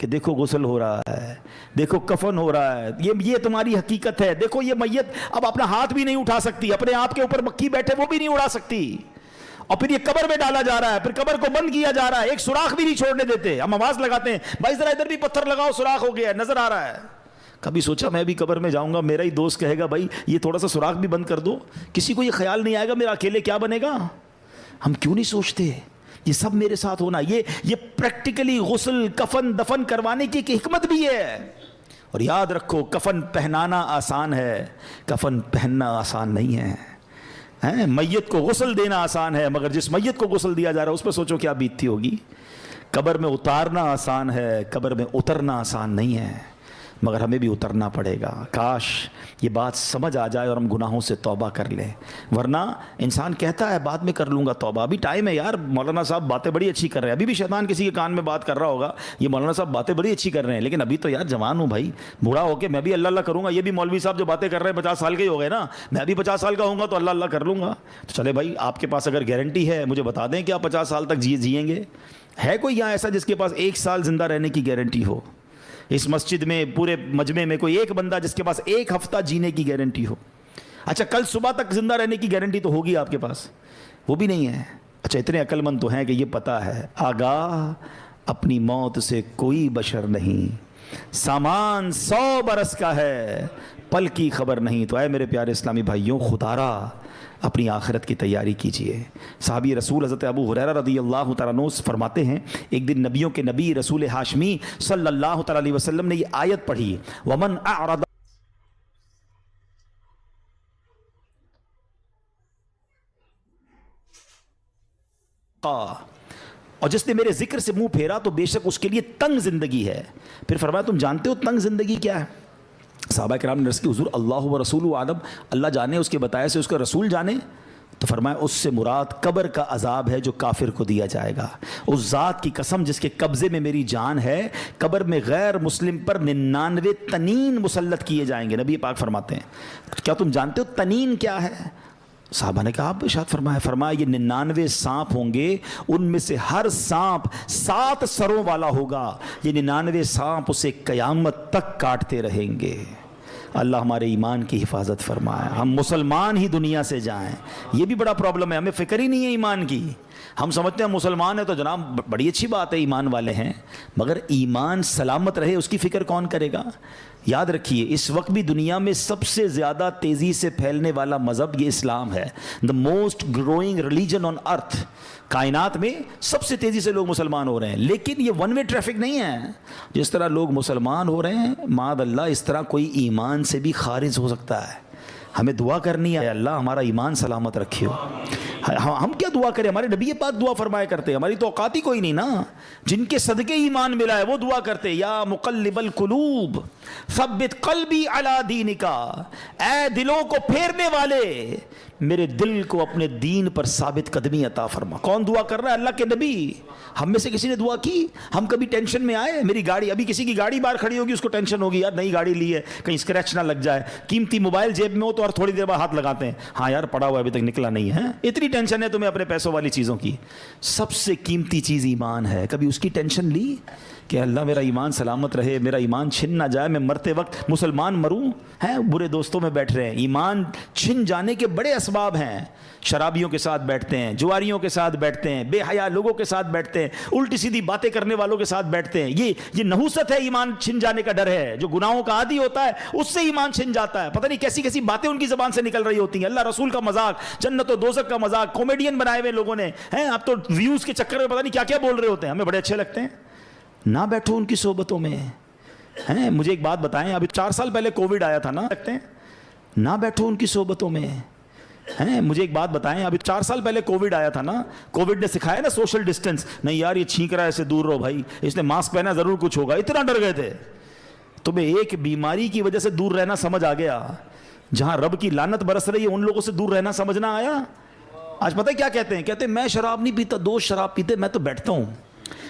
کہ دیکھو غسل ہو رہا ہے, دیکھو کفن ہو رہا ہے, یہ تمہاری حقیقت ہے. دیکھو یہ میت اب اپنا ہاتھ بھی نہیں اٹھا سکتی, اپنے آپ کے اوپر مکھی بیٹھے وہ بھی نہیں اڑا سکتی, اور پھر یہ قبر میں ڈالا جا رہا ہے, پھر قبر کو بند کیا جا رہا ہے, ایک سوراخ بھی نہیں چھوڑنے دیتے. ہم آواز لگاتے ہیں بھائی ذرا ادھر بھی پتھر لگاؤ, سوراخ ہو گیا نظر آ رہا ہے. کبھی سوچا میں بھی قبر میں جاؤں گا, میرا ہی دوست کہے گا بھائی یہ تھوڑا سا سوراخ بھی بند کر دو, کسی کو یہ خیال نہیں آئے گا میرا اکیلے کیا بنے گا. ہم کیوں نہیں سوچتے یہ سب میرے ساتھ ہونا, یہ پریکٹیکلی غسل کفن دفن کروانے کی ایک حکمت بھی ہے. اور یاد رکھو کفن پہنانا آسان ہے, کفن پہننا آسان نہیں ہے. میت کو غسل دینا آسان ہے, مگر جس میت کو غسل دیا جا رہا ہے اس پہ سوچو کیا بیتتی ہوگی. قبر میں اتارنا آسان ہے, قبر میں اترنا آسان نہیں ہے, مگر ہمیں بھی اترنا پڑے گا. کاش یہ بات سمجھ آ جائے اور ہم گناہوں سے توبہ کر لیں, ورنہ انسان کہتا ہے بعد میں کر لوں گا توبہ, ابھی ٹائم ہے یار. مولانا صاحب باتیں بڑی اچھی کر رہے ہیں, ابھی بھی شیطان کسی کے کان میں بات کر رہا ہوگا یہ مولانا صاحب باتیں بڑی اچھی کر رہے ہیں, لیکن ابھی تو یار جوان ہوں بھائی, بوڑھا ہو کے میں بھی اللہ اللہ کروں گا. یہ بھی مولوی صاحب جو باتیں کر رہے ہیں 50 سال کے ہی ہو گئے نا, میں بھی 50 سال کا ہوں گا تو اللہ اللہ کر لوں گا. تو چلے بھائی آپ کے پاس اگر گارنٹی ہے مجھے بتا دیں کہ آپ 50 سال تک جئیں گے. ہے کوئی یہاں ایسا جس کے پاس 1 سال زندہ رہنے کی گارنٹی ہو؟ اس مسجد میں پورے مجمع میں کوئی ایک بندہ جس کے پاس 1 ہفتہ جینے کی گارنٹی ہو؟ اچھا کل صبح تک زندہ رہنے کی گارنٹی تو ہوگی آپ کے پاس, وہ بھی نہیں ہے. اچھا اتنے عقل مند تو ہیں کہ یہ پتہ ہے آگاہ اپنی موت سے کوئی بشر نہیں, سامان 100 برس کا ہے پل کی خبر نہیں. تو اے میرے پیارے اسلامی بھائیوں, خدا را اپنی آخرت کی تیاری کیجئے. صحابی رسول حضرت ابو ہریرہ رضی اللہ تعالیٰ عنہ فرماتے ہیں ایک دن نبیوں کے نبی رسول ہاشمی صلی اللہ تعالیٰ علیہ وسلم نے یہ آیت پڑھی, وَمَنْ أَعْرَضَ اور جس نے میرے ذکر سے منہ پھیرا تو بے شک اس کے لیے تنگ زندگی ہے. پھر فرمایا تم جانتے ہو تنگ زندگی کیا ہے؟ صحابہ کرام نے عرض کی حضور اللہ و رسول عالم, اللہ جانے اس کے بتائے سے اس کا رسول جانے. تو فرمایا اس سے مراد قبر کا عذاب ہے جو کافر کو دیا جائے گا. اس ذات کی قسم جس کے قبضے میں میری جان ہے, قبر میں غیر مسلم پر 99 تنین مسلط کیے جائیں گے. نبی پاک فرماتے ہیں کیا تم جانتے ہو تنین کیا ہے؟ صحابہ نے کہا آپ ارشاد فرمایا. فرمایا یہ 99 سانپ ہوں گے, ان میں سے ہر سانپ 7 سروں والا ہوگا. یہ 99 سانپ اسے قیامت تک کاٹتے رہیں گے. اللہ ہمارے ایمان کی حفاظت فرمائے, ہم مسلمان ہی دنیا سے جائیں. یہ بھی بڑا پرابلم ہے, ہمیں فکر ہی نہیں ہے ایمان کی. ہم سمجھتے ہیں مسلمان ہیں تو جناب بڑی اچھی بات ہے, ایمان والے ہیں, مگر ایمان سلامت رہے اس کی فکر کون کرے گا؟ یاد رکھیے اس وقت بھی دنیا میں سب سے زیادہ تیزی سے پھیلنے والا مذہب یہ اسلام ہے. The most growing religion on earth. کائنات میں سب سے تیزی سے لوگ مسلمان ہو رہے ہیں, لیکن یہ ون وے ٹریفک نہیں ہے. جس طرح لوگ مسلمان ہو رہے ہیں معاذ اللہ اس طرح کوئی ایمان سے بھی خارج ہو سکتا ہے. ہمیں دعا کرنی ہے اللہ ہمارا ایمان سلامت رکھے. ہم کیا دعا کریں؟ ہمارے نبی پاک دعا فرمایا کرتے, ہماری تو اوقات ہی کوئی نہیں نا. جن کے صدقے ایمان ملا ہے وہ دعا کرتے, یا مقلب القلوب ثبت قلبی علی دینک, اے دلوں کو پھیرنے والے میرے دل کو اپنے دین پر ثابت قدمی عطا فرما. کون دعا کر رہا ہے؟ اللہ کے نبی. ہم میں سے کسی نے دعا کی؟ ہم کبھی ٹینشن میں آئے؟ میری گاڑی, ابھی کسی کی گاڑی باہر کھڑی ہوگی اس کو ٹینشن ہوگی یار نئی گاڑی لی ہے کہیں اسکریچ نہ لگ جائے. قیمتی موبائل جیب میں ہو تو اور تھوڑی دیر بعد ہاتھ لگاتے ہیں, ہاں یار پڑا ہوا ابھی تک نکلا نہیں ہے. اتنی ٹینشن ہے تمہیں اپنے پیسوں والی چیزوں کی. سب سے قیمتی چیز ایمان ہے. کبھی اس کی ٹینشن لی کہ اللہ میرا ایمان سلامت رہے, میرا ایمان چھن نہ جائے, میں مرتے وقت مسلمان مروں؟ ہیں برے دوستوں میں بیٹھ رہے ہیں. ایمان چھن جانے کے بڑے اسباب ہیں. شرابیوں کے ساتھ بیٹھتے ہیں, جواریوں کے ساتھ بیٹھتے ہیں, بے حیا لوگوں کے ساتھ بیٹھتے ہیں, الٹی سیدھی باتیں کرنے والوں کے ساتھ بیٹھتے ہیں. یہ نحوست ہے, ایمان چھن جانے کا ڈر ہے. جو گناہوں کا عادی ہوتا ہے اس سے ایمان چھن جاتا ہے. پتہ نہیں کیسی کیسی باتیں ان کی زبان سے نکل رہی ہوتی ہیں. اللہ رسول کا مذاق, جنت و دوزخ کا مذاق, کامیڈین بنائے ہوئے لوگوں نے ہیں. اب تو ویوز کے چکر میں پتہ نہیں کیا کیا بول رہے ہوتے ہیں, ہمیں بڑے اچھے لگتے ہیں. نہ بیٹھو ان کی صحبتوں میں. ہیں مجھے ایک بات بتائیں, ابھی 4 سال پہلے کووڈ آیا تھا نا, لگتے ہیں نہ بیٹھو ان کی صحبتوں میں. ہیں مجھے ایک بات بتائیں, ابھی 4 سال پہلے کووڈ آیا تھا نا, کووڈ نے سکھایا نا سوشل ڈسٹینس. نہیں یار یہ چھینک رہا ہے اسے دور رہو بھائی, اس نے ماسک پہنا ضرور کچھ ہوگا. اتنا ڈر گئے تھے. تمہیں ایک بیماری کی وجہ سے دور رہنا سمجھ آ گیا. جہاں رب کی لعنت برس رہی ہے ان لوگوں سے دور رہنا سمجھنا آیا. آج پتہ ہے کیا کہتے ہیں؟ کہتے ہیں میں شراب نہیں پیتا, دوست شراب پیتے, میں تو بیٹھتا ہوں.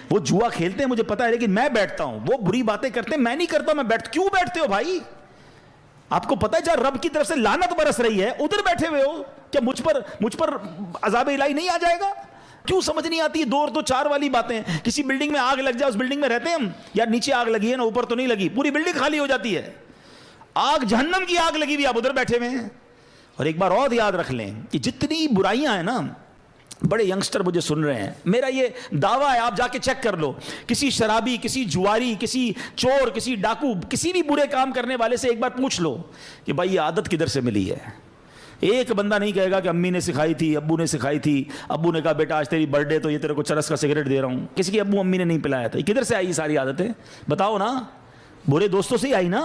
وہ جوا کھیلتے ہیں مجھے پتا ہے, لیکن میں بیٹھتا ہوں. وہ بری باتیں کرتے ہیں, میں نہیں کرتا, میں کیوں بیٹھتے ہو بھائی؟ آپ کو پتا ہے جہاں رب کی طرف سے لعنت برس رہی ہے ادھر بیٹھے ہوئے ہو, کیا مجھ پر عذاب الہی نہیں آ جائے گا؟ کیوں سمجھ نہیں آتی دو اور دو چار والی باتیں؟ کسی بلڈنگ میں آگ لگ جائے، اس بلڈنگ میں رہتے ہیں ہم؟ یار نیچے آگ لگی ہے نا، اوپر تو نہیں لگی، پوری بلڈنگ خالی ہو جاتی ہے. آگ جہنم کی آگ لگی ہوئی، آپ ادھر بیٹھے ہوئے ہیں. اور ایک بار اور یاد رکھ لیں کہ جتنی برائیاں ہیں نا، بڑے ینگسٹر مجھے سن رہے ہیں، میرا یہ دعویٰ ہے، آپ جا کے چیک کر لو، کسی شرابی، کسی جواری، کسی چور، کسی ڈاکو، کسی بھی برے کام کرنے والے سے ایک بار پوچھ لو کہ بھائی یہ عادت کدھر سے ملی ہے. ایک بندہ نہیں کہے گا کہ امی نے سکھائی تھی، ابو نے سکھائی تھی، ابو نے کہا بیٹا آج تیری برتھ ڈے تو یہ تیرے کو چرس کا سگریٹ دے رہا ہوں. کسی کی ابو امی نے نہیں پلایا تھا. یہ کدھر سے آئی یہ ساری عادتیں؟ بتاؤ نا. برے دوستوں سے ہی آئی نا.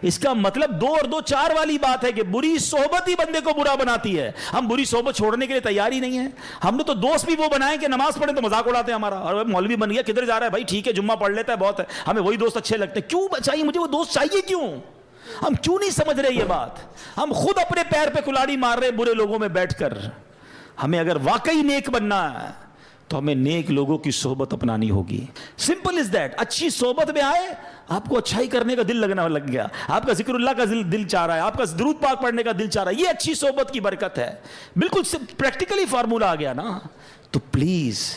اس کا مطلب دو اور دو چار والی بات ہے کہ بری صحبت ہی بندے کو برا بناتی ہے. ہم بری صحبت چھوڑنے کے لیے تیار ہی نہیں ہیں. ہم نے تو دوست بھی وہ بنائے کہ نماز پڑھیں تو مذاق اڑاتے ہیں ہمارا، اور مولوی بن گیا کدھر جا رہا ہے بھائی، ٹھیک ہے جمعہ پڑھ لیتا ہے بہت ہے، ہمیں وہی دوست اچھے لگتے ہیں. کیوں چاہیے مجھے وہ دوست؟ چاہیے کیوں؟ ہم کیوں نہیں سمجھ رہے یہ بات؟ ہم خود اپنے پیر پہ کلاڑی مار رہے برے لوگوں میں بیٹھ کر. ہمیں اگر واقعی نیک بننا ہے تو ہمیں نیک لوگوں کی صحبت اپنانی ہوگی. Simple is that. اچھی صحبت میں آئے، آپ کو اچھائی کرنے کا دل لگ گیا، آپ کا ذکر اللہ کا دل چاہ رہا ہے، آپ کا درود پاک پڑھنے کا دل چاہ رہا ہے، یہ اچھی صحبت کی برکت ہے. بالکل پریکٹیکلی فارمولہ آ گیا نا. تو پلیز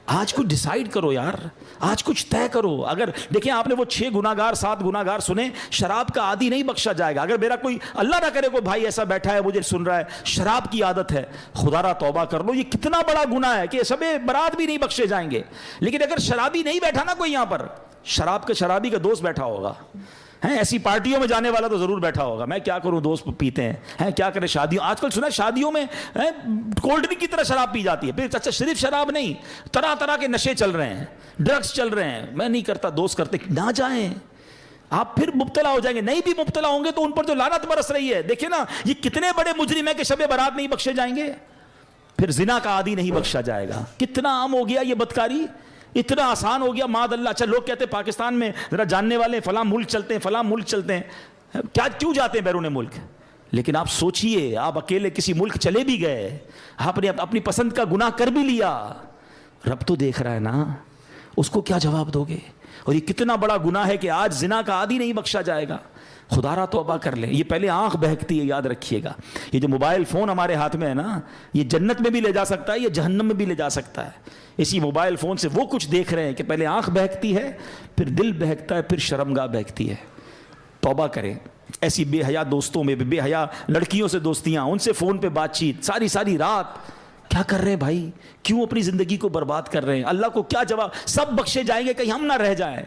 آج کچھ ڈیسائیڈ کرو یار، آج کچھ طے کرو. اگر دیکھیں آپ نے وہ 6 گناہگار 7 گناہگار سنے، شراب کا عادی نہیں بخشا جائے گا. اگر میرا کوئی اللہ نہ کرے کوئی بھائی ایسا بیٹھا ہے مجھے سن رہا ہے، شراب کی عادت ہے، خدا را توبہ کر لو. یہ کتنا بڑا گناہ ہے کہ شب برات بھی نہیں بخشے جائیں گے. لیکن اگر شرابی نہیں بیٹھا نا کوئی یہاں پر، شرابی کا دوست بیٹھا ہوگا، ایسی پارٹیوں میں جانے والا تو ضرور بیٹھا ہوگا. میں کیا کروں، دوست پیتے ہیں کیا کریں. شادیوں آج کل سنا شادیوں میں کولڈ ڈرنک کی طرح شراب پی جاتی ہے. پھر اچھا صرف شراب نہیں، طرح طرح کے نشے چل رہے ہیں، ڈرگس چل رہے ہیں. میں نہیں کرتا، دوست کرتے. نہ جائیں، آپ پھر مبتلا ہو جائیں گے. نہیں بھی مبتلا ہوں گے تو ان پر جو لعنت برس رہی ہے. دیکھیں نا یہ کتنے بڑے مجرم ہیں کہ شب برات نہیں بخشے جائیں گے. پھر زنا کا عادی نہیں بخشا جائے گا. کتنا عام ہو گیا یہ بدکاری، اتنا آسان ہو گیا. معاذ اللہ. اچھا لوگ کہتے ہیں پاکستان میں ذرا جاننے والے فلاں ملک چلتے ہیں، فلاں ملک چلتے ہیں. کیوں جاتے ہیں بیرون ملک؟ لیکن آپ سوچئے، آپ اکیلے کسی ملک چلے بھی گئے، آپ نے اپنی پسند کا گناہ کر بھی لیا، رب تو دیکھ رہا ہے نا، اس کو کیا جواب دو گے؟ اور یہ کتنا بڑا گناہ ہے کہ آج زنا کا عادی نہیں بخشا جائے گا. خدا را توبہ کر لیں. یہ پہلے آنکھ بہکتی ہے، یاد رکھیے گا. یہ جو موبائل فون ہمارے ہاتھ میں ہے نا، یہ جنت میں بھی لے جا سکتا ہے، یہ جہنم میں بھی لے جا سکتا ہے. اسی موبائل فون سے وہ کچھ دیکھ رہے ہیں کہ پہلے آنکھ بہکتی ہے، پھر دل بہکتا ہے، پھر شرمگاہ بہکتی ہے. توبہ کریں. ایسی بے حیا دوستوں میں، بے حیا لڑکیوں سے دوستیاں، ان سے فون پہ بات چیت ساری رات. کیا کر رہے ہیں بھائی؟ کیوں اپنی زندگی کو برباد کر رہے ہیں؟ اللہ کو کیا جواب؟ سب بخشے جائیں گے، کہیں ہم نہ رہ جائیں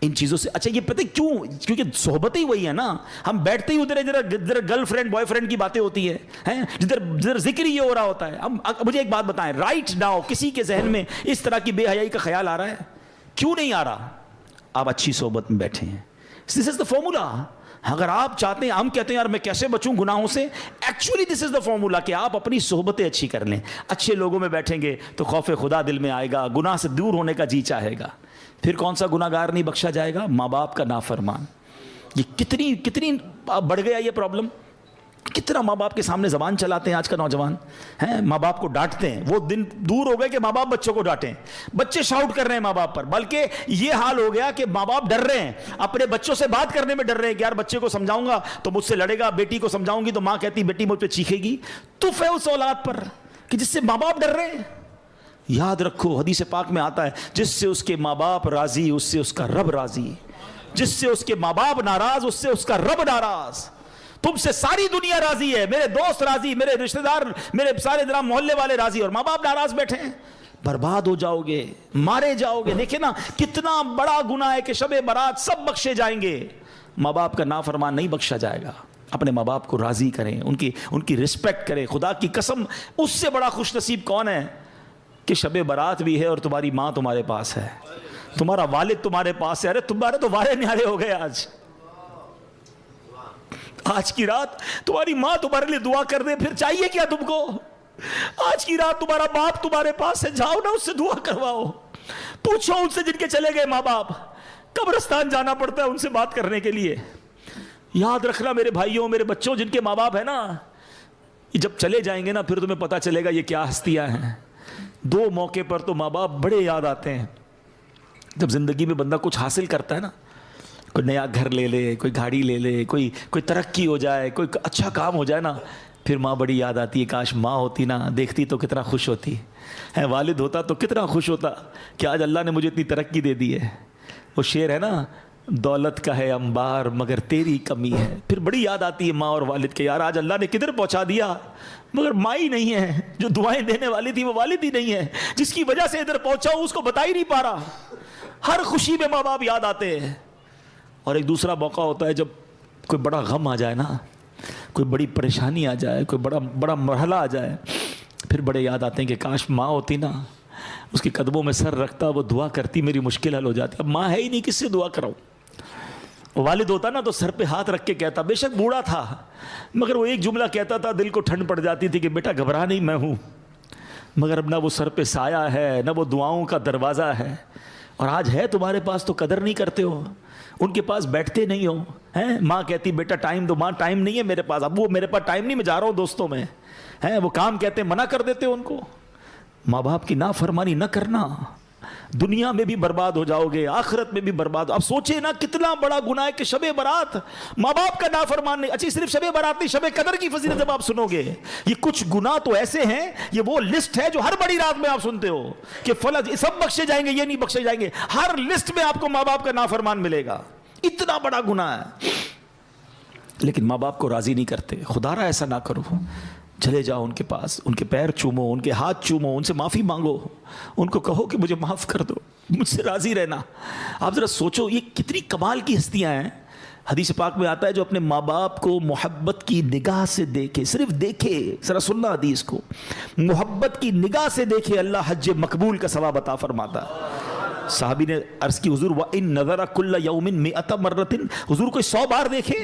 ان چیزوں سے. اچھا یہ پتہ کیوں؟ کیونکہ صحبت ہی وہی ہے نا. ہم بیٹھتے ہی ادھر گرل فرینڈ بوائے فرینڈ کی باتیں ہوتی ہیں، جدھر ذکر یہ ہو رہا ہوتا ہے. مجھے ایک بات بتائیں، رائٹ ناؤ کسی کے ذہن میں اس طرح کی بے حیائی کا خیال آ رہا ہے؟ کیوں نہیں آ رہا؟ آپ اچھی صحبت میں بیٹھے ہیں. دس از دا فارمولا. اگر آپ چاہتے ہیں، ہم کہتے ہیں یار میں کیسے بچوں گناہوں سے، actually this is the formula کہ آپ اپنی صحبتیں اچھی کر لیں. اچھے لوگوں میں بیٹھیں گے تو خوف خدا دل میں آئے گا، گناہ سے دور ہونے کا جی چاہے گا. پھر کون سا گناہ گار نہیں بخشا جائے گا؟ ماں باپ کا نافرمان. یہ کتنی بڑھ گیا یہ پرابلم. کتنا ماں باپ کے سامنے زبان چلاتے ہیں آج کا نوجوان، ماں باپ کو ڈانٹتے ہیں. وہ دن دور ہو گئے کہ ماں باپ بچوں کو ڈانٹیں. بچے شاؤٹ کر رہے ہیں ماں باپ پر، بلکہ یہ حال ہو گیا کہ ماں باپ ڈر رہے ہیں، اپنے بچوں سے بات کرنے میں ڈر رہے ہیں کہ یار بچے کو سمجھاؤں گا تو مجھ سے لڑے گا، بیٹی کو سمجھاؤں گی تو ماں کہتی بیٹی مجھ پہ چیخے گی. تف ہے اس اولاد پر کہ جس سے ماں باپ ڈر رہے ہیں. یاد رکھو حدیث پاک میں آتا ہے، جس سے اس کے ماں باپ راضی اس سے اس کا رب راضی، جس سے اس کے ماں باپ ناراض اس سے اس کا رب ناراض. تم سے ساری دنیا راضی ہے، میرے دوست راضی، میرے رشتہ دار، میرے سارے جناب محلے والے راضی، اور ماں باپ ناراض بیٹھے ہیں. برباد ہو جاؤ گے، مارے جاؤ گے. دیکھیں نا کتنا بڑا گناہ ہے کہ شب برات سب بخشے جائیں گے، ماں باپ کا نافرمان نہیں بخشا جائے گا. اپنے ماں باپ کو راضی کریں، ان کی رسپیکٹ کریں. خدا کی قسم اس سے بڑا خوش نصیب کون ہے کہ شب برات بھی ہے اور تمہاری ماں تمہارے پاس ہے، تمہارا والد تمہارے پاس ہے. ارے تمہارے تو وارے نیارے ہو گئے. آج کی رات تمہاری ماں تمہارے لیے دعا کر دے، پھر چاہیے کیا تم کو؟ آج کی رات تمہارا باپ تمہارے پاس ہے، جاؤ نا اس سے دعا کرواؤ. پوچھو ان سے جن کے چلے گئے ماں باپ، قبرستان جانا پڑتا ہے ان سے بات کرنے کے لیے. یاد رکھنا میرے بھائیوں، میرے بچوں، جن کے ماں باپ ہیں نا، جب چلے جائیں گے نا پھر تمہیں پتا چلے گا یہ کیا ہستیاں ہیں. 2 موقع پر تو ماں باپ بڑے یاد آتے ہیں. جب زندگی میں بندہ کچھ حاصل کرتا ہے نا، کوئی نیا گھر لے لے، کوئی گاڑی لے لے، کوئی ترقی ہو جائے، کوئی اچھا کام ہو جائے نا، پھر ماں بڑی یاد آتی ہے، کاش ماں ہوتی نا، دیکھتی تو کتنا خوش ہوتی ہے، والد ہوتا تو کتنا خوش ہوتا کہ آج اللہ نے مجھے اتنی ترقی دے دی ہے۔ وہ شعر ہے نا، دولت کا ہے انبار مگر تیری کمی ہے۔ پھر بڑی یاد آتی ہے ماں اور والد کے، یار آج اللہ نے کدھر پہنچا دیا، مگر ماں ہی نہیں ہے، جو دعائیں دینے والی تھی وہ والد ہی نہیں ہے، جس کی وجہ سے ادھر پہنچا ہوں اس کو بتا ہی نہیں پا رہا۔ ہر خوشی میں ماں باپ یاد آتے ہیں۔ اور ایک دوسرا موقع ہوتا ہے جب کوئی بڑا غم آ جائے نا، کوئی بڑی پریشانی آ جائے، کوئی بڑا مرحلہ آ جائے، پھر بڑے یاد آتے ہیں کہ کاش ماں ہوتی نا، اس کے قدموں میں سر رکھتا، وہ دعا کرتی، میری مشکل حل ہو جاتی۔ اب ماں ہے ہی نہیں، کس سے دعا کراؤں؟ والد ہوتا نا تو سر پہ ہاتھ رکھ کے کہتا، بے شک بوڑھا تھا مگر وہ ایک جملہ کہتا تھا، دل کو ٹھنڈ پڑ جاتی تھی کہ بیٹا گھبرا نہیں، میں ہوں۔ مگر اب نہ وہ سر پہ سایہ ہے، نہ وہ دعاؤں کا دروازہ ہے، اور آج ہے تمہارے پاس تو قدر نہیں کرتے ہو، ان کے پاس بیٹھتے نہیں ہو ہیں۔ ماں کہتی بیٹا ٹائم دو، ماں ٹائم نہیں ہے میرے پاس، اب وہ میرے پاس ٹائم نہیں، میں جا رہا ہوں دوستوں میں ہیں، وہ کام کہتے ہیں منع کر دیتے ہو ان کو۔ ماں باپ کی نافرمانی نہ کرنا، دنیا میں بھی برباد ہو جاؤ گے، آخرت میں بھی برباد۔ اب سوچے نا کتنا بڑا گناہ ہے کہ شب برات ماں باپ کا نافرمان نہیں۔ اچھی صرف شب برات نہیں، شب قدر کی فضیلت جب آپ سنو گے، یہ کچھ گناہ تو ایسے ہیں، یہ وہ لسٹ ہے جو ہر بڑی رات میں آپ سنتے ہو کہ فلاں سب بخشے جائیں گے، یہ نہیں بخشے جائیں گے، ہر لسٹ میں آپ کو ماں باپ کا نافرمان ملے گا۔ اتنا بڑا گناہ ہے، لیکن ماں باپ کو راضی نہیں کرتے۔ خدا را ایسا نہ کرو، چلے جاؤ ان کے پاس، ان کے پیر چومو، ان کے ہاتھ چومو، ان سے معافی مانگو، ان کو کہو کہ مجھے معاف کر دو، مجھ سے راضی رہنا۔ آپ ذرا سوچو یہ کتنی کمال کی ہستیاں ہیں۔ حدیث پاک میں آتا ہے جو اپنے ماں باپ کو محبت کی نگاہ سے دیکھے، صرف دیکھے، ذرا سننا حدیث کو، محبت کی نگاہ سے دیکھے، اللہ حج مقبول کا ثواب عطا فرماتا۔ صحابی نے عرض کی حضور وَإِن نَظَرَ كُلَّ يَوْمٍ مِئَةَ مَرَّةٍ، حضور کوئی 100 بار دیکھے؟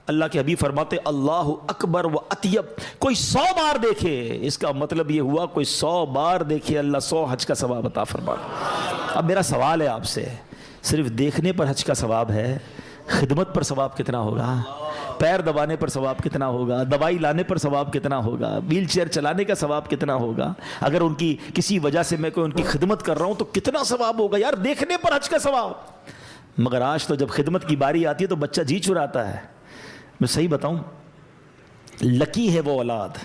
اللہ کے حبیب فرماتے اللہ اکبر و اطیب، کوئی 100 بار دیکھے، اس کا مطلب یہ ہوا کوئی 100 بار دیکھے اللہ 100 حج کا ثواب عطا فرماتا۔ اب میرا سوال ہے آپ سے، صرف دیکھنے پر حج کا ثواب ہے، خدمت پر ثواب کتنا ہوگا؟ پیر دبانے پر ثواب کتنا ہوگا؟ دوائی لانے پر ثواب کتنا ہوگا؟ ویل چیئر چلانے کا ثواب کتنا ہوگا؟ اگر ان کی کسی وجہ سے میں کوئی ان کی خدمت کر رہا ہوں تو کتنا ثواب ہوگا؟ یار دیکھنے پر حج کا ثواب۔ مگر آج تو جب خدمت کی باری آتی ہے تو بچہ جی چراتا ہے۔ میں صحیح بتاؤں، لکی ہے وہ اولاد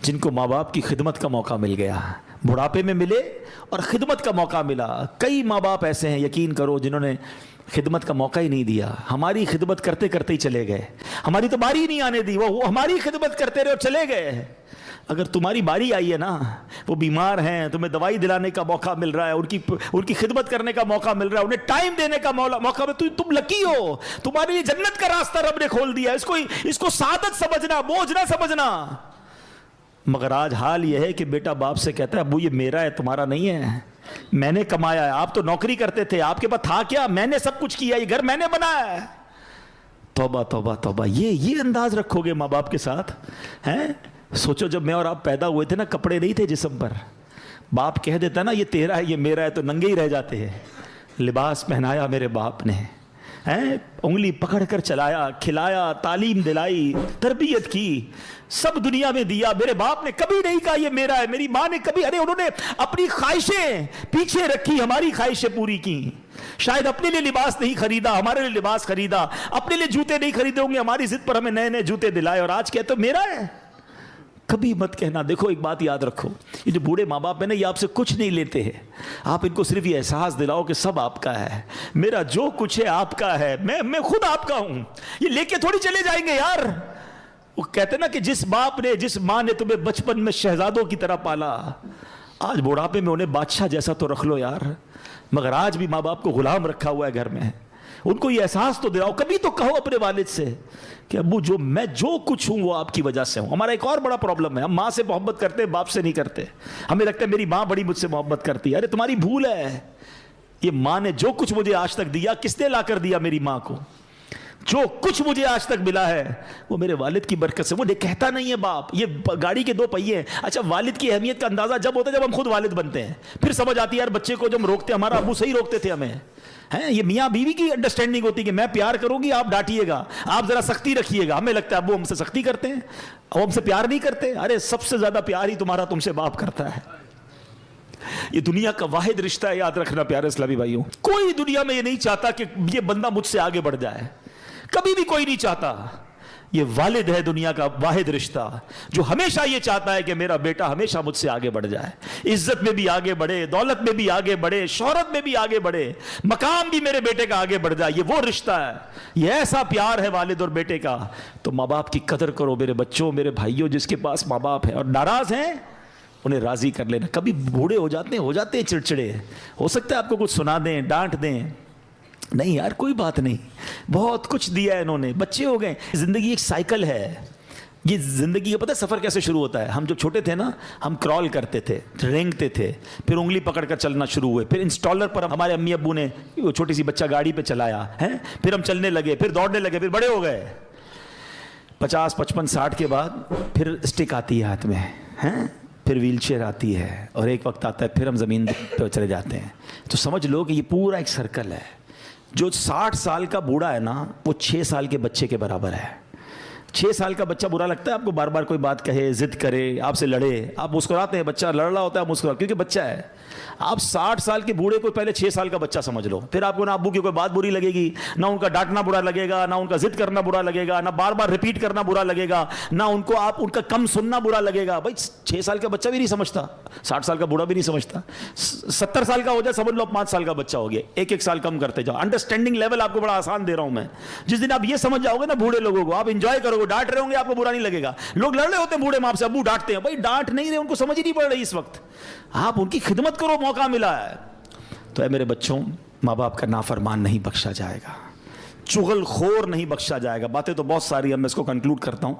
جن کو ماں باپ کی خدمت کا موقع مل گیا، بڑھاپے میں ملے اور خدمت کا موقع ملا۔ کئی ماں باپ ایسے ہیں یقین کرو جنہوں نے خدمت کا موقع ہی نہیں دیا، ہماری خدمت کرتے کرتے ہی چلے گئے، ہماری تو باری نہیں آنے دی، وہ ہماری خدمت کرتے رہے اور چلے گئے۔ اگر تمہاری باری آئی ہے نا، وہ بیمار ہیں، تمہیں دوائی دلانے کا موقع مل رہا ہے، ان کی خدمت کرنے کا موقع مل رہا ہے، انہیں ٹائم دینے کا موقع مل، تم لکی ہو، تمہارے لیے جنت کا راستہ رب نے کھول دیا۔ اس کو سعادت سمجھنا، بوجھ نہ سمجھنا۔ مگر آج حال یہ ہے کہ بیٹا باپ سے کہتا ہے ابو یہ میرا ہے، تمہارا نہیں ہے، میں نے کمایا ہے، آپ تو نوکری کرتے تھے، آپ کے پاس تھا کیا؟ میں نے سب کچھ کیا، یہ گھر میں نے بنایا ہے۔ توبہ توبہ توبہ، یہ انداز رکھو گے ماں باپ کے ساتھ ہیں؟ سوچو جب میں اور آپ پیدا ہوئے تھے نا، کپڑے نہیں تھے جسم پر، باپ کہہ دیتا نا یہ تیرا ہے یہ میرا ہے تو ننگے ہی رہ جاتے ہیں۔ لباس پہنایا میرے باپ نے، انگلی پکڑ کر چلایا، کھلایا، تعلیم دلائی، تربیت کی، سب دنیا میں دیا۔ میرے باپ نے کبھی نہیں کہا یہ میرا ہے، میری ماں نے کبھی، انہوں نے اپنی خواہشیں پیچھے رکھی، ہماری خواہشیں پوری کی۔ شاید اپنے لیے لباس نہیں خریدا، ہمارے لیے لباس خریدا، اپنے لیے جوتے نہیں خریدے ہوں گے، ہماری ضد پر ہمیں نئے نئے جوتے دلائے، اور آج کہتے میرا ہے۔ کبھی مت کہنا۔ دیکھو ایک بات یاد رکھو، یہ جو بوڑھے ماں باپ ہیں نا، یہ آپ سے کچھ نہیں لیتے ہیں، آپ ان کو صرف یہ احساس دلاؤ کہ سب آپ کا ہے، میرا جو کچھ ہے آپ کا ہے، میں خود آپ کا ہوں، یہ لے کے تھوڑی چلے جائیں گے یار۔ وہ کہتے ہیں نا کہ جس باپ نے، جس ماں نے تمہیں بچپن میں شہزادوں کی طرح پالا، آج بوڑھاپے میں انہیں بادشاہ جیسا تو رکھ لو یار۔ مگر آج بھی ماں باپ کو غلام رکھا ہوا ہے گھر میں، ان کو یہ احساس تو دلاؤ، کبھی تو کہو اپنے والد سے کہ ابو میں جو کچھ ہوں وہ آپ کی وجہ سے ہوں۔ ہمارا ایک اور بڑا پرابلم ہے، ہم ماں سے محبت کرتے ہیں، باپ سے نہیں کرتے۔ ہمیں لگتا ہے میری ماں بڑی مجھ سے محبت کرتی ہے، ارے تمہاری بھول ہے، یہ ماں نے جو کچھ مجھے آج تک دیا، کس نے لا کر دیا؟ میری ماں کو۔ جو کچھ مجھے آج تک ملا ہے وہ میرے والد کی برکت سے۔ وہ کہتا نہیں ہے باپ، یہ گاڑی کے 2 پہیے ہیں۔ اچھا والد کی اہمیت کا اندازہ جب ہوتا ہے جب ہم خود والد بنتے ہیں، پھر سمجھ آتی ہے یار بچے کو جب ہم روکتے ہیں، ہمارا ابو صحیح روکتے تھے ہمیں، یہ میاں بیوی کی انڈرسٹینڈنگ ہوتی ہے کہ میں پیار کروں گی، آپ ڈانٹیے گا، آپ ذرا سختی رکھیے گا۔ ہمیں لگتا ہے ابو ہم سے سختی کرتے ہیں، وہ ہم سے پیار نہیں کرتے۔ ارے سب سے زیادہ پیار ہی تمہارا تم سے باپ کرتا ہے۔ یہ دنیا کا واحد رشتہ ہے، یاد رکھنا پیارے اسلامی بھائیوں۔ کوئی دنیا میں یہ نہیں چاہتا کہ یہ بندہ مجھ سے آگے بڑھ جائے، کبھی بھی کوئی نہیں چاہتا۔ یہ والد ہے دنیا کا واحد رشتہ جو ہمیشہ یہ چاہتا ہے کہ میرا بیٹا ہمیشہ مجھ سے آگے بڑھ جائے، عزت میں بھی آگے بڑھے، دولت میں بھی آگے بڑھے، شہرت میں بھی آگے بڑھے، مقام بھی میرے بیٹے کا آگے بڑھ جائے۔ یہ وہ رشتہ ہے، یہ ایسا پیار ہے والد اور بیٹے کا۔ تو ماں باپ کی قدر کرو میرے بچوں، میرے بھائیوں، جس کے پاس ماں باپ ہے اور ناراض ہیں انہیں راضی کر لینا۔ کبھی بوڑھے ہو جاتے ہیں چڑچڑے، ہو سکتا ہے آپ کو کچھ سنا دیں، ڈانٹ دیں، نہیں یار کوئی بات نہیں، بہت کچھ دیا ہے انہوں نے، بچے ہو گئے۔ زندگی ایک سائیکل ہے، یہ زندگی کا پتہ ہے سفر کیسے شروع ہوتا ہے؟ ہم جب چھوٹے تھے نا، ہم کرال کرتے تھے، رینگتے تھے، پھر انگلی پکڑ کر چلنا شروع ہوئے، پھر انسٹالر پر ہمارے امی ابو نے چھوٹی سی بچہ گاڑی پہ چلایا ہے، پھر ہم چلنے لگے، پھر دوڑنے لگے، پھر بڑے ہو گئے، 50 55 60 کے بعد پھر اسٹک آتی ہے ہاتھ میں، پھر ویل چیئر آتی ہے، اور ایک وقت آتا ہے پھر ہم زمین پہ چلے جاتے ہیں۔ تو سمجھ لو کہ یہ پورا ایک سرکل ہے۔ جو 60 سال کا بوڑھا ہے نا، وہ 6 سال کے بچے کے برابر ہے۔ 6 سال کا بچہ برا لگتا ہے آپ کو؟ بار بار کوئی بات کہے، ضد کرے، آپ سے لڑے، آپ مسکراتے ہیں، بچہ لڑ رہا ہوتا ہے مسکراتے کیونکہ بچہ ہے۔ آپ 60 سال کے بوڑھے کو پہلے 6 سال کا بچہ سمجھ لو، پھر آپ کو نہ ابو کی کوئی بات بری لگے گی، نہ ان کا ڈانٹنا برا لگے گا، نہ ان کا ضد کرنا برا لگے گا، نہ بار بار ریپیٹ کرنا برا لگے گا، نہ ان کو آپ ان کا کم سننا برا لگے گا۔ بھائی 6 سال کا بچہ بھی نہیں سمجھتا، 60 سال کا بوڑھا بھی نہیں سمجھتا۔ 70 سال کا ہو جائے سمجھ لو 5 سال کا بچہ ہو گیا، ایک سال کم کرتے جاؤ۔ انڈرسٹینڈنگ لیول آپ کو بڑا آسان دے رہا ہوں میں۔ جس دن آپ یہ سمجھ جاؤ گے نا بوڑھے لوگوں کو، آپ انجوائے کرو گے، ڈانٹ رہے ہوں گے آپ کو برا نہیں لگے گا۔ لوگ لڑ رہے ہوتے ہیں بوڑھے ماں سے، ابو ڈانٹتے ہیں، بھائی ڈانٹ نہیں رہے، ان کو سمجھ ہی نہیں پڑ رہی اس وقت، آپ ان کی خدمت کرو، موقع ملا ہے۔ تو اے میرے بچوں، ماں باپ کا نافرمان نہیں بخشا جائے گا، چغل خور نہیں بخشا جائے گا۔ باتیں تو بہت ساری ہیں، میں اس کو کنکلوڈ کرتا ہوں۔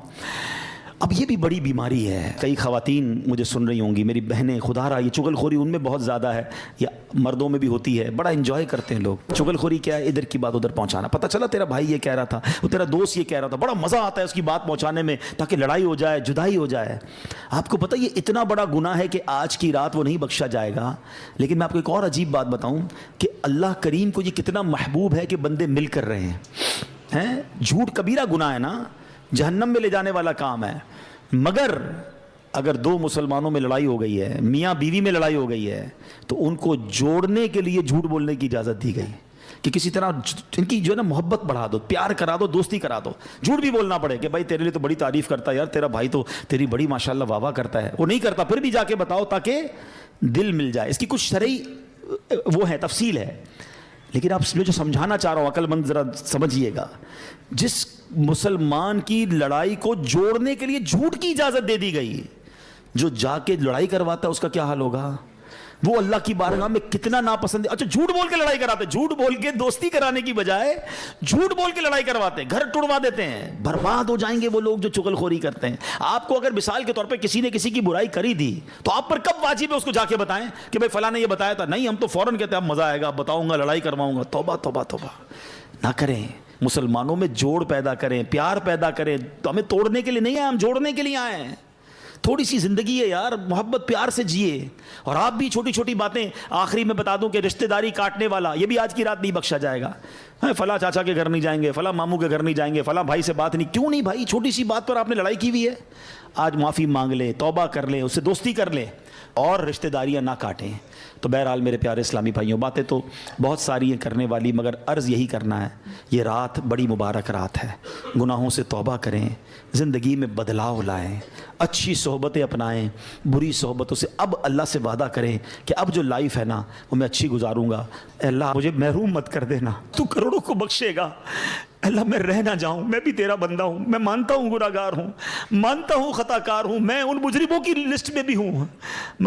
اب یہ بھی بڑی بیماری ہے، کئی خواتین مجھے سن رہی ہوں گی، میری بہنیں، خدا رہا یہ چغل خوری ان میں بہت زیادہ ہے، یا مردوں میں بھی ہوتی ہے، بڑا انجوائے کرتے ہیں لوگ۔ چغل خوری کیا ہے؟ ادھر کی بات ادھر پہنچانا، پتہ چلا تیرا بھائی یہ کہہ رہا تھا، وہ تیرا دوست یہ کہہ رہا تھا، بڑا مزہ آتا ہے اس کی بات پہنچانے میں تاکہ لڑائی ہو جائے، جدائی ہو جائے۔ آپ کو پتہ یہ اتنا بڑا گناہ ہے کہ آج کی رات وہ نہیں بخشا جائے گا۔ لیکن میں آپ کو ایک اور عجیب بات بتاؤں کہ اللہ کریم کو یہ کتنا محبوب ہے کہ بندے مل کر رہے ہیں۔ جھوٹ کبیرہ گناہ ہے نا، جہنم میں لے جانے والا کام ہے، مگر اگر 2 مسلمانوں میں لڑائی ہو گئی ہے، میاں بیوی میں لڑائی ہو گئی ہے، تو ان کو جوڑنے کے لیے جھوٹ بولنے کی اجازت دی گئی کہ کسی طرح ان کی جو ہے نا محبت بڑھا دو، پیار کرا دو، دوستی کرا دو، جھوٹ بھی بولنا پڑے کہ بھائی تیرے لیے تو بڑی تعریف کرتا ہے یار، تیرا بھائی تو تیری بڑی ماشاءاللہ واہ واہ کرتا ہے، وہ نہیں کرتا پھر بھی جا کے بتاؤ تاکہ دل مل جائے۔ اس کی کچھ شرعی وہ ہے، تفصیل ہے، لیکن آپ میں جو سمجھانا چاہ رہا ہوں عقل مند ذرا سمجھیے گا، جس مسلمان کی لڑائی کو جوڑنے کے لیے جھوٹ کی اجازت دے دی گئی، جو جا کے لڑائی کرواتا ہے اس کا کیا حال ہوگا؟ وہ اللہ کی بارگاہ میں کتنا ناپسند ہے۔ اچھا جھوٹ بول کے لڑائی کراتے، جھوٹ بول کے دوستی کرانے کی بجائے جھوٹ بول کے لڑائی کرواتے ہیں، گھر ٹڑوا دیتے ہیں، برباد ہو جائیں گے وہ لوگ جو چغل خوری کرتے ہیں۔ آپ کو اگر مثال کے طور پہ کسی نے کسی کی برائی کری دی تو آپ پر کب واجب ہے اس کو جا کے بتائیں کہ بھائی فلاں نے یہ بتایا تھا؟ نہیں، ہم تو فوراً کہتے ہیں اب مزہ آئے گا، بتاؤں گا، لڑائی کرواؤں گا۔ توبہ توبہ توبہ نہ کریں، مسلمانوں میں جوڑ پیدا کریں، پیار پیدا کریں۔ تو ہمیں توڑنے کے لیے نہیں آئے، ہم جوڑنے کے لیے آئے ہیں۔ تھوڑی سی زندگی ہے یار، محبت پیار سے جیے۔ اور آپ بھی چھوٹی چھوٹی باتیں، آخری میں بتا دوں کہ رشتہ داری کاٹنے والا یہ بھی آج کی رات نہیں بخشا جائے گا۔ فلاں چاچا کے گھر نہیں جائیں گے، فلاں ماموں کے گھر نہیں جائیں گے، فلاں بھائی سے بات نہیں، کیوں نہیں بھائی؟ چھوٹی سی بات پر آپ نے لڑائی کی ہوئی ہے، آج معافی مانگ لیں، توبہ کر لیں، اس سے دوستی کر لیں اور رشتہ داریاں نہ کاٹیں۔ تو بہرحال میرے پیارے اسلامی بھائیوں، باتیں تو بہت ساری ہیں کرنے والی، مگر عرض یہی کرنا ہے، یہ رات بڑی مبارک رات ہے، گناہوں سے توبہ کریں، زندگی میں بدلاؤ لائیں، اچھی صحبتیں اپنائیں، بری صحبتوں سے اب اللہ سے وعدہ کریں کہ اب جو لائف ہے نا وہ میں اچھی گزاروں گا۔ اے اللہ مجھے محروم مت کر دینا، تو کروڑوں کو بخشے گا، اللہ میں رہ نہ جاؤں، میں بھی تیرا بندہ ہوں، میں مانتا ہوں گناہگار ہوں، مانتا ہوں خطا کار ہوں، میں ان مجرموں کی لسٹ میں بھی ہوں، مگر